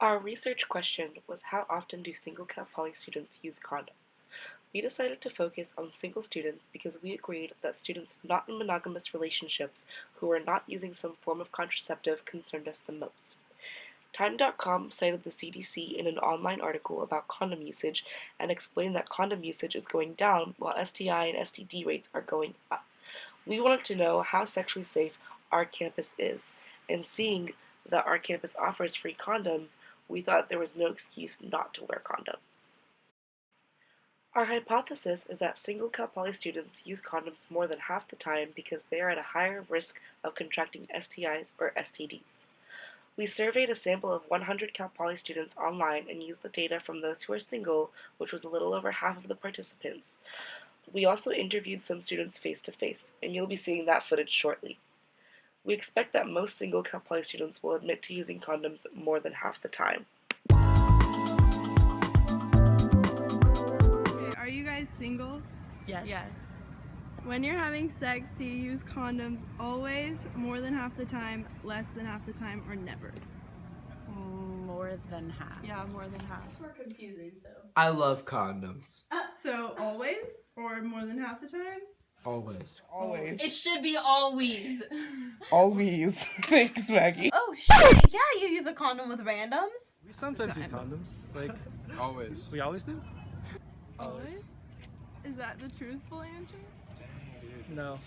Our research question was how often do single-cap poly students use condoms? We decided to focus on single students because we agreed that students not in monogamous relationships who are not using some form of contraceptive concerned us the most. Time.com cited the CDC in an online article about condom usage and explained that condom usage is going down while STI and STD rates are going up. We wanted to know how sexually safe our campus is, and seeing that our campus offers free condoms, we thought there was no excuse not to wear condoms. Our hypothesis is that single-Cal Poly students use condoms more than half the time because they are at a higher risk of contracting STIs or STDs. We surveyed a sample of 100 Cal Poly students online and used the data from those who are single, which was a little over half of the participants. We also interviewed some students face-to-face, and you'll be seeing that footage shortly. We expect that most single Cal Poly students will admit to using condoms more than half the time. Okay, are you guys single? Yes. Yes. When you're having sex, do you use condoms always, more than half the time, less than half the time, or never? More than half. Yeah, more than half. We're confusing, so. I love condoms. So always, or more than half the time? Always. Always. It should be always. Always. Thanks, Maggie. Oh shit, yeah, you use a condom with randoms. We sometimes use condoms. Like, Always. we always do? Always? Is that the truthful answer? No.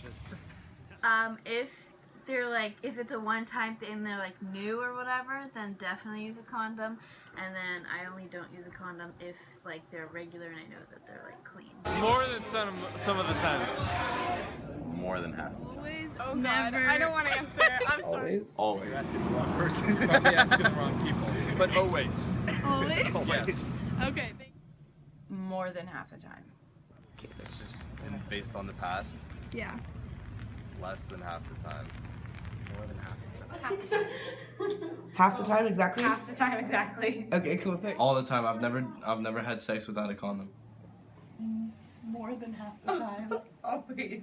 If it's a one-time thing, they're like new or whatever, then definitely use a condom. And then I only don't use a condom if like they're regular and I know that they're like clean. More than some of the times. More than half the time. Always. Oh never. God, I don't want to answer. I'm sorry. Always. You're asking the wrong person. Probably asking the wrong people. But always. Always? Yes. Okay, More than half the time. It's just based on the past, yeah. less than half the time. More than half the time. Half the time. Half the time exactly? Half the time, exactly. Okay, cool. Thanks. All the time. I've never had sex without a condom. More than half the time. Always.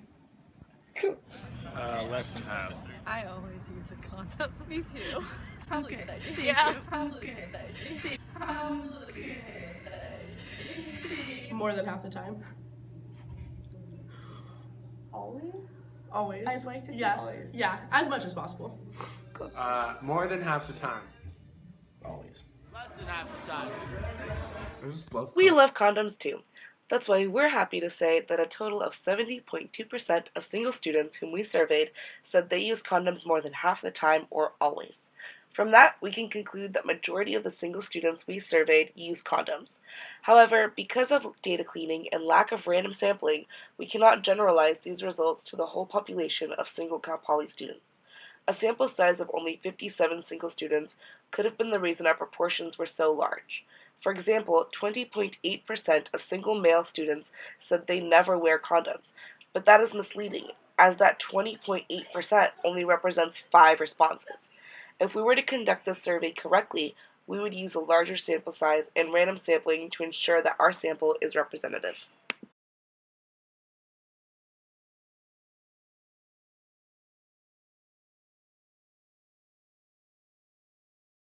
Less than half. I always use a condom. Me too. It's probably Okay. a good idea. Thank Yeah, you. probably Okay. a good idea. More than half the time. Always? Always. I'd like to say always. Yeah, as much as possible. More than half the time. Always. Less than half the time. I just love We love condoms too. That's why we're happy to say that a total of 70.2% of single students whom we surveyed said they use condoms more than half the time or always. From that, we can conclude that majority of the single students we surveyed use condoms. However, because of data cleaning and lack of random sampling, we cannot generalize these results to the whole population of single Cal Poly students. A sample size of only 57 single students could have been the reason our proportions were so large. For example, 20.8% of single male students said they never wear condoms, but that is misleading, as that 20.8% only represents 5 responses. If we were to conduct this survey correctly, we would use a larger sample size and random sampling to ensure that our sample is representative.